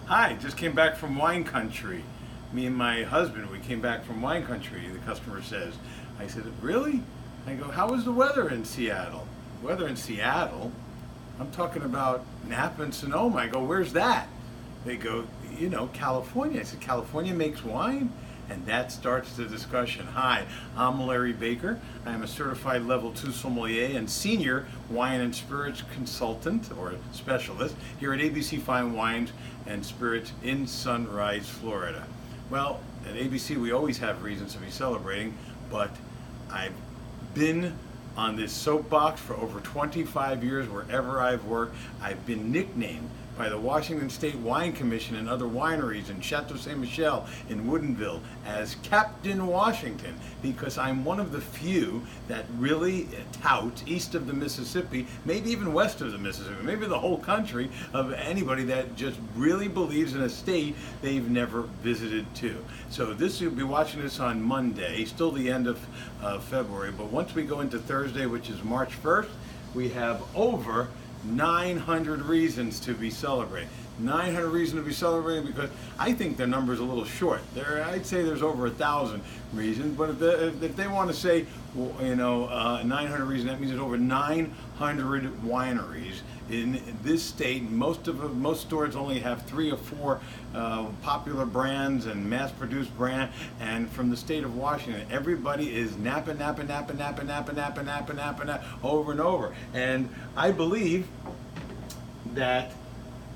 Hi, just came back from wine country. Me and my husband, we came back from wine country, the customer says. I said, really? I go, how was the weather in Seattle? Weather in Seattle? I'm talking about Napa and Sonoma. I go, where's that? They go, California. I said, California makes wine? And that starts the discussion. Hi, I'm Larry Baker. I'm a certified level 2 sommelier and senior wine and spirits consultant or specialist here at ABC Fine Wines and Spirits in Sunrise, Florida. Well, at ABC we always have reasons to be celebrating, but I've been on this soapbox for over 25 years wherever I've worked. I've been nicknamed by the Washington State Wine Commission and other wineries in Chateau Ste. Michelle in Woodinville as Captain Washington, because I'm one of the few that really tout east of the Mississippi, maybe even west of the Mississippi, maybe the whole country, of anybody that just really believes in a state they've never visited to. So this, you'll be watching this on Monday, still the end of February, but once we go into Thursday, which is March 1st, we have over 900 reasons to be celebrating. 900 reasons to be celebrating, because I think the number's a little short. I'd say there's over 1,000 reasons, but if they want to say, 900 reasons, that means there's over 900 wineries in this state. Most stores only have 3 or 4 popular brands and mass-produced brand. And from the state of Washington, everybody is Napa, Napa, Napa, Napa, Napa, Napa, Napa, Napa, Napa, over and over. And I believe that,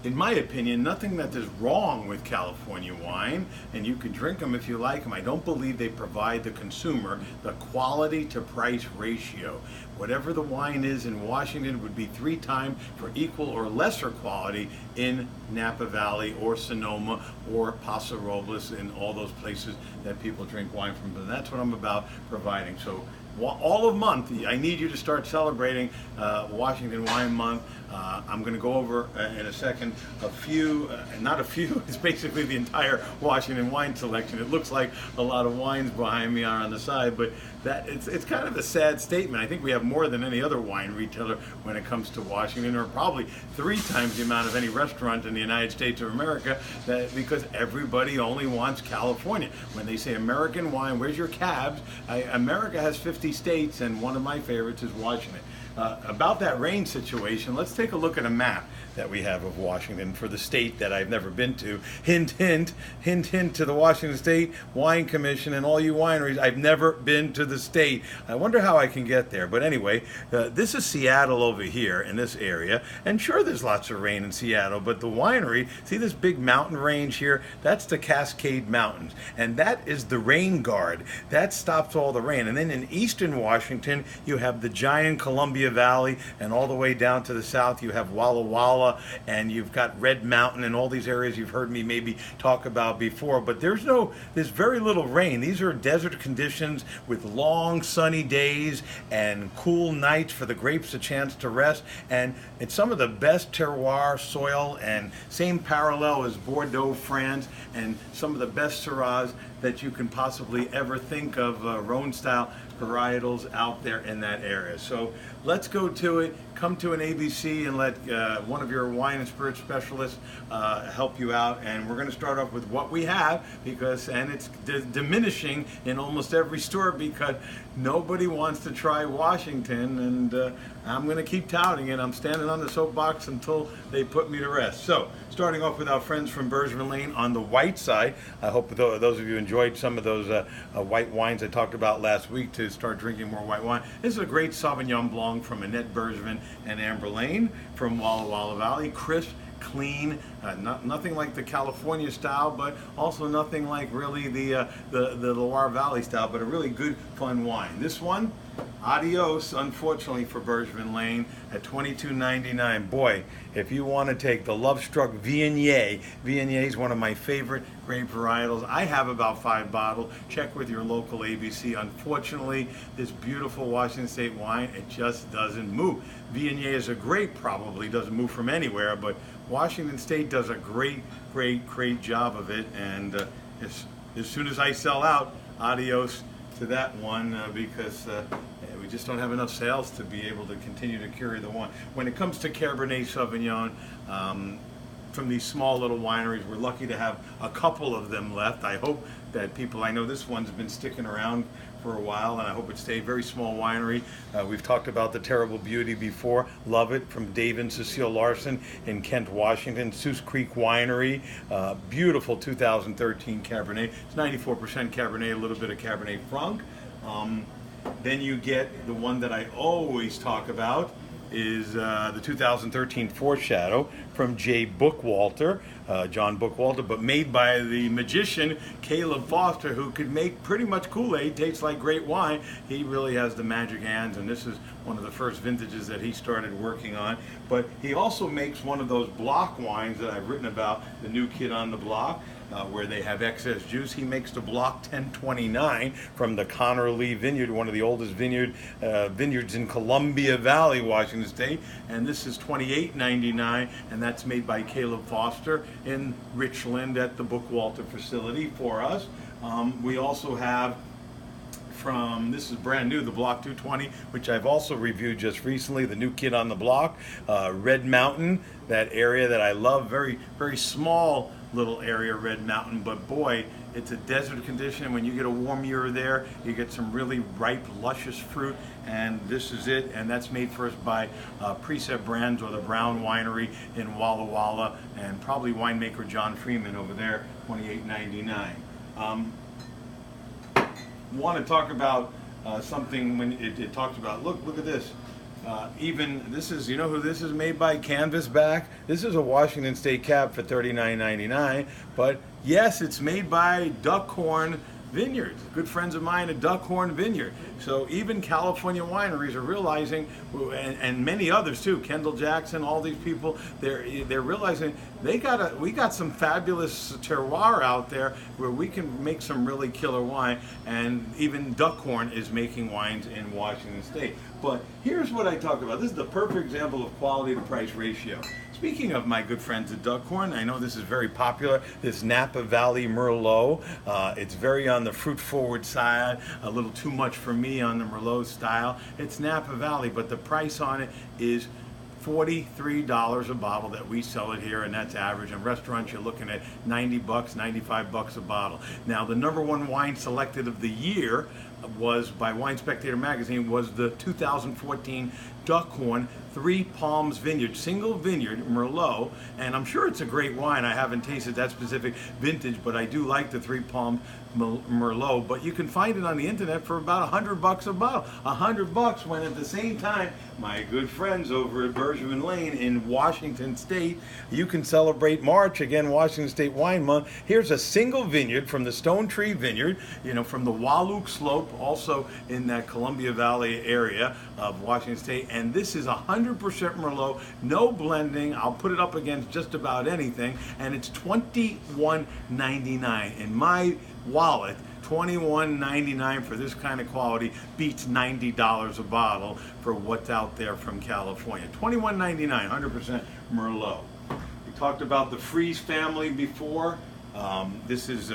in my opinion, nothing that is wrong with California wine, and you can drink them if you like them. I don't believe they provide the consumer the quality to price ratio. Whatever the wine is in Washington would be 3 times for equal or lesser quality in Napa Valley or Sonoma or Paso Robles, and all those places that people drink wine from. And that's what I'm about providing. So all of month, I need you to start celebrating Washington Wine Month. I'm going to go over in a second not a few, it's basically the entire Washington wine selection. It looks like a lot of wines behind me are on the side, but it's kind of a sad statement. I think we have more than any other wine retailer when it comes to Washington, or probably 3 times the amount of any restaurant in the United States of America, because everybody only wants California. When they say American wine, where's your cabs? America has 50 states, and one of my favorites is Washington. About that rain situation, let's take a look at a map that we have of Washington for the state that I've never been to. Hint, hint, hint, hint to the Washington State Wine Commission and all you wineries. I've never been to the state. I wonder how I can get there. But anyway, this is Seattle over here in this area. And sure, there's lots of rain in Seattle, but the winery, see this big mountain range here? That's the Cascade Mountains. And that is the rain guard. That stops all the rain. And then in eastern Washington, you have the giant Columbia Valley, and all the way down to the south you have Walla Walla, and you've got Red Mountain, and all these areas you've heard me maybe talk about before. But there's very little rain. These are desert conditions with long sunny days and cool nights for the grapes a chance to rest, and it's some of the best terroir soil, and same parallel as Bordeaux, France, and some of the best Syrahs that you can possibly ever think of, Rhone style varietals out there in that area. So let's go to it. Come to an ABC and let one of your wine and spirit specialists help you out. And we're going to start off with what we have, and it's diminishing in almost every store because nobody wants to try Washington, and I'm going to keep touting it. I'm standing on the soapbox until they put me to rest. So starting off with our friends from Bergevin Lane on the white side. I hope those of you enjoyed some of those white wines I talked about last week to start drinking more white wine. This is a great Sauvignon Blanc from Annette Bergevin and Amber Lane from Walla Walla Valley. Crisp, clean, nothing like the California style, but also nothing like really the Loire Valley style, but a really good, fun wine. This one, adios, unfortunately for Bergevin Lane, at $22.99. Boy, if you want to take the Love-Struck Viognier is one of my favorite grape varietals. I have about 5 bottles. Check with your local ABC. Unfortunately, this beautiful Washington State wine, it just doesn't move. Viognier is a grape, probably doesn't move from anywhere, but Washington State does a great job of it. And as soon as I sell out, adios to that one, because we just don't have enough sales to be able to continue to carry the one. When it comes to Cabernet Sauvignon, from these small little wineries. We're lucky to have a couple of them left. I hope that people, I know this one's been sticking around for a while, and I hope it stays. Very small winery. We've talked about the Terrible Beauty before. Love it, from Dave and Cecile Larson in Kent, Washington. Sioux Creek Winery, beautiful 2013 Cabernet. It's 94% Cabernet, a little bit of Cabernet Franc. Then you get the one that I always talk about is the 2013 Foreshadow from J. Bookwalter, John Bookwalter, but made by the magician Caleb Foster, who could make pretty much Kool-Aid taste like great wine. He really has the magic hands, and this is one of the first vintages that he started working on. But he also makes one of those block wines that I've written about, the new kid on the block. Where they have excess juice. He makes the Block 1029 from the Connor Lee Vineyard, one of the oldest vineyards in Columbia Valley, Washington State. And this is $28.99, and that's made by Caleb Foster in Richland at the Bookwalter facility for us. We also have this is brand new, the Block 220, which I've also reviewed just recently, the new kid on the block, Red Mountain, that area that I love, very, very small little area, Red Mountain, but boy, it's a desert condition. When you get a warm year there, you get some really ripe, luscious fruit, and this is it. And that's made for us by Precept Brands, or the Brown Winery in Walla Walla, and probably winemaker John Freeman over there, $28.99. Want to talk about something when it talks about, look at this. Even this is, you know who this is made by? Canvasback. This is a Washington State Cab for $39.99, but yes, it's made by Duckhorn Vineyards, good friends of mine at Duckhorn Vineyard. So even California wineries are realizing, and many others too, Kendall Jackson, all these people, they're realizing we got some fabulous terroir out there where we can make some really killer wine, and even Duckhorn is making wines in Washington State. But here's what I talk about. This is the perfect example of quality to price ratio. Speaking of my good friends at Duckhorn, I know this is very popular, this Napa Valley Merlot. It's very on the fruit-forward side, a little too much for me on the Merlot style. It's Napa Valley, but the price on it is $43 a bottle that we sell it here, and that's average. In restaurants, you're looking at $90, $95 a bottle. Now, the #1 wine selected of the year was by Wine Spectator magazine was the 2014 Duckhorn Three Palms Vineyard, single vineyard Merlot, and I'm sure it's a great wine. I haven't tasted that specific vintage, but I do like the Three Palms Merlot. But you can find it on the internet for about $100 a bottle. $100, when at the same time, my good friends over at Bergevin Lane in Washington State, you can celebrate March, again, Washington State Wine Month. Here's a single vineyard from the Stone Tree Vineyard, from the Wahluke Slope, also in that Columbia Valley area of Washington State. And this is 100% Merlot, no blending. I'll put it up against just about anything, and it's $21.99 in my wallet. $21.99 for this kind of quality beats $90 a bottle for what's out there from California. $21.99, 100% Merlot. We talked about the Freeze family before. This is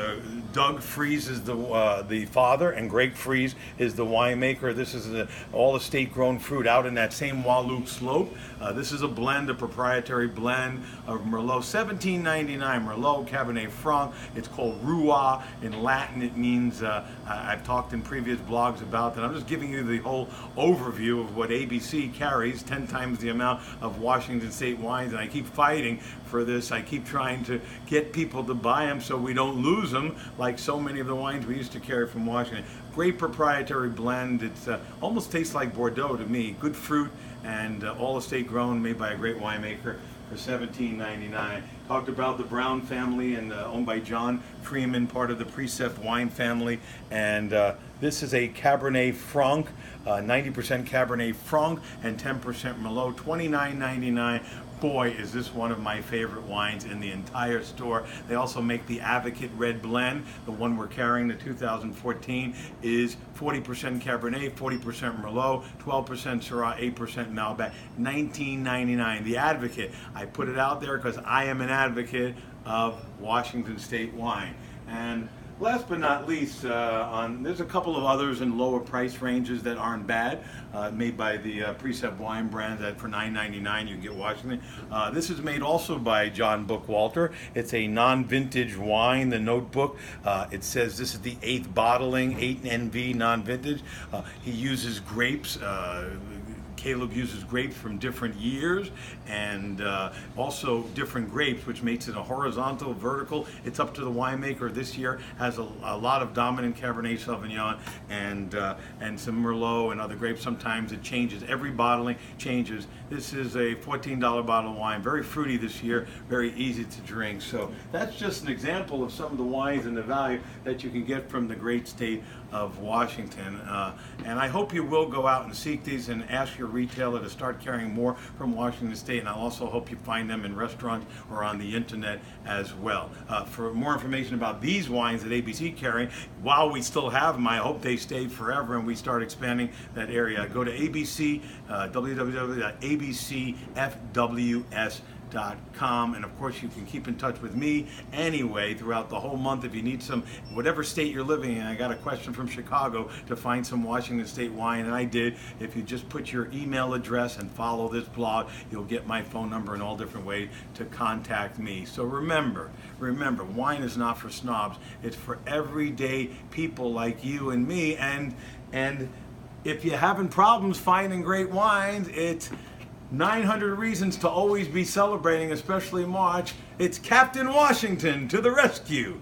Doug Freeze is the father, and Greg Freeze is the winemaker. This is all estate-grown fruit out in that same Wahluke Slope. This is a blend, a proprietary blend of Merlot, $17.99. Merlot Cabernet Franc. It's called Rua. In Latin, it means, I've talked in previous blogs about that. I'm just giving you the whole overview of what ABC carries, 10 times the amount of Washington State wines, and I keep fighting for this. I keep trying to get people to buy them so we don't lose them, like so many of the wines we used to carry from Washington. Great proprietary blend. It's almost tastes like Bordeaux to me. Good fruit, and all estate grown, made by a great winemaker for $17.99. Talked about the Brown family, and owned by John Freeman, part of the Precept wine family. And this is a Cabernet Franc, 90% Cabernet Franc and 10% Merlot, $29.99. Boy, is this one of my favorite wines in the entire store. They also make the Advocate Red Blend. The one we're carrying, the 2014, is 40% Cabernet, 40% Merlot, 12% Syrah, 8% Malbec, $19.99. The Advocate, I put it out there because I am an advocate of Washington State wine. And Last but not least, there's a couple of others in lower price ranges that aren't bad, made by the Precept Wine brand that for $9.99 you can get Washington. This is made also by John Bookwalter. It's a non-vintage wine, the notebook. It says this is the 8th bottling, 8 NV non-vintage. He uses grapes. Caleb uses grapes from different years and also different grapes, which makes it a horizontal, vertical. It's up to the winemaker. This year has a lot of dominant Cabernet Sauvignon and some Merlot and other grapes. Sometimes it changes. Every bottling changes. This is a $14 bottle of wine. Very fruity this year. Very easy to drink. So that's just an example of some of the wines and the value that you can get from the great state of Washington. And I hope you will go out and seek these and ask your retailer to start carrying more from Washington State. And I also hope you find them in restaurants or on the internet as well. For more information about these wines that ABC carrying, while we still have them, I hope they stay forever and we start expanding that area. Go to ABC, www.abcfws.com, and of course you can keep in touch with me anyway throughout the whole month if you need some, whatever state you're living in. I got a question from Chicago to find some Washington State wine, and I did. If you just put your email address and follow this blog, you'll get my phone number in all different ways to contact me. So remember, wine is not for snobs. It's for everyday people like you and me, and if you're having problems finding great wines, it's 900 reasons to always be celebrating, especially March. It's Captain Washington to the rescue.